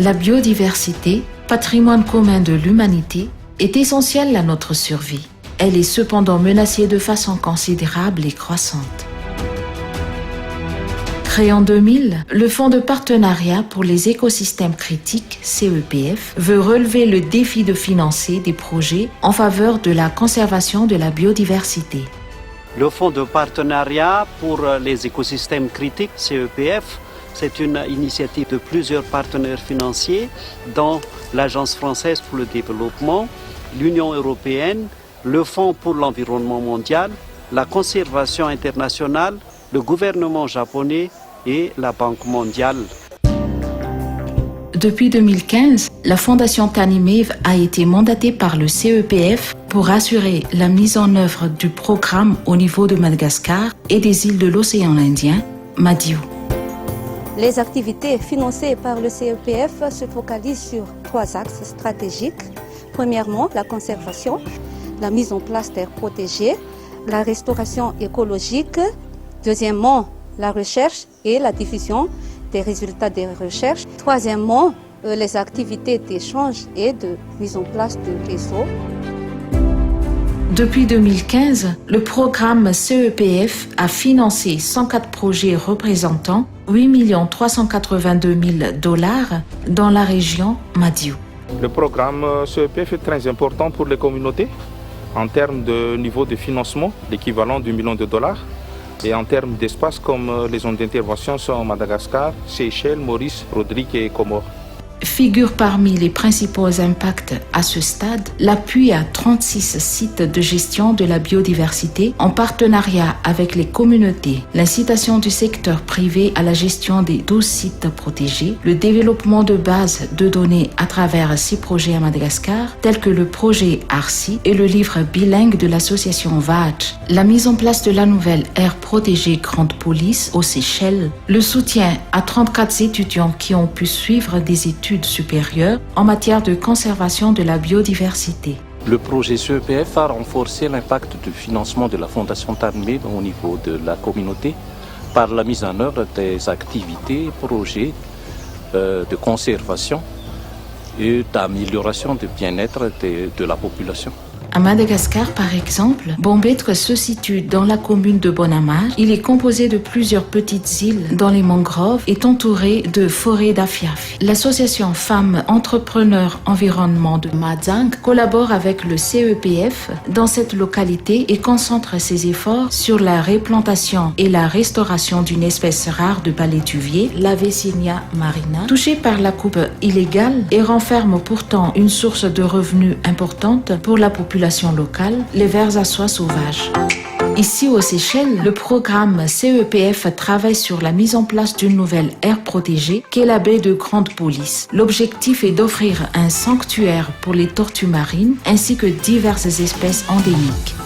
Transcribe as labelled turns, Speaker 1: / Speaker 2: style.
Speaker 1: La biodiversité, patrimoine commun de l'humanité, est essentielle à notre survie. Elle est cependant menacée de façon considérable et croissante. Créé en 2000, le Fonds de partenariat pour les écosystèmes critiques, CEPF, veut relever le défi de financer des projets en faveur de la conservation de la biodiversité.
Speaker 2: Le Fonds de partenariat pour les écosystèmes critiques, CEPF, c'est une initiative de plusieurs partenaires financiers, dont l'Agence française pour le développement, l'Union européenne, le Fonds pour l'environnement mondial, la conservation internationale, le gouvernement japonais et la Banque mondiale.
Speaker 1: Depuis 2015, la Fondation Tanimev a été mandatée par le CEPF pour assurer la mise en œuvre du programme au niveau de Madagascar et des îles de l'océan Indien, Madiou.
Speaker 3: Les activités financées par le CEPF se focalisent sur 3 axes stratégiques. Premièrement, la conservation, la mise en place d'aires protégées, la restauration écologique. Deuxièmement, la recherche et la diffusion des résultats des recherches. Troisièmement, les activités d'échange et de mise en place de réseaux.
Speaker 1: Depuis 2015, le programme CEPF a financé 104 projets représentant 8 382 000 $ dans la région Madiou.
Speaker 4: Le programme CEPF est très important pour les communautés en termes de niveau de financement, l'équivalent d'1 million $, et en termes d'espace comme les zones d'intervention sont Madagascar, Seychelles, Maurice, Rodrigue et Comores.
Speaker 1: Figure parmi les principaux impacts à ce stade l'appui à 36 sites de gestion de la biodiversité en partenariat avec les communautés, l'incitation du secteur privé à la gestion des 12 sites protégés, le développement de bases de données à travers 6 projets à Madagascar, tels que le projet ARCI et le livre bilingue de l'association VAH, la mise en place de la nouvelle aire protégée Grande Police aux Seychelles, le soutien à 34 étudiants qui ont pu suivre des études supérieures en matière de conservation de la biodiversité.
Speaker 5: Le projet CEPF a renforcé l'impact du financement de la Fondation Tanimev au niveau de la communauté par la mise en œuvre des activités et projets de conservation et d'amélioration du bien-être de la population.
Speaker 1: À Madagascar, par exemple, Bombetre se situe dans la commune de Bonamar. Il est composé de plusieurs petites îles dont les mangroves est entouré de forêts d'afiafi. L'association Femmes Entrepreneurs Environnement de Madzang collabore avec le CEPF dans cette localité et concentre ses efforts sur la replantation et la restauration d'une espèce rare de palétuvier, l'Avecinia marina, touchée par la coupe illégale et renferme pourtant une source de revenus importante pour la population locale, les vers à soie sauvages. Ici aux Seychelles, le programme CEPF travaille sur la mise en place d'une nouvelle aire protégée qu'est la baie de Grande Police. L'objectif est d'offrir un sanctuaire pour les tortues marines ainsi que diverses espèces endémiques.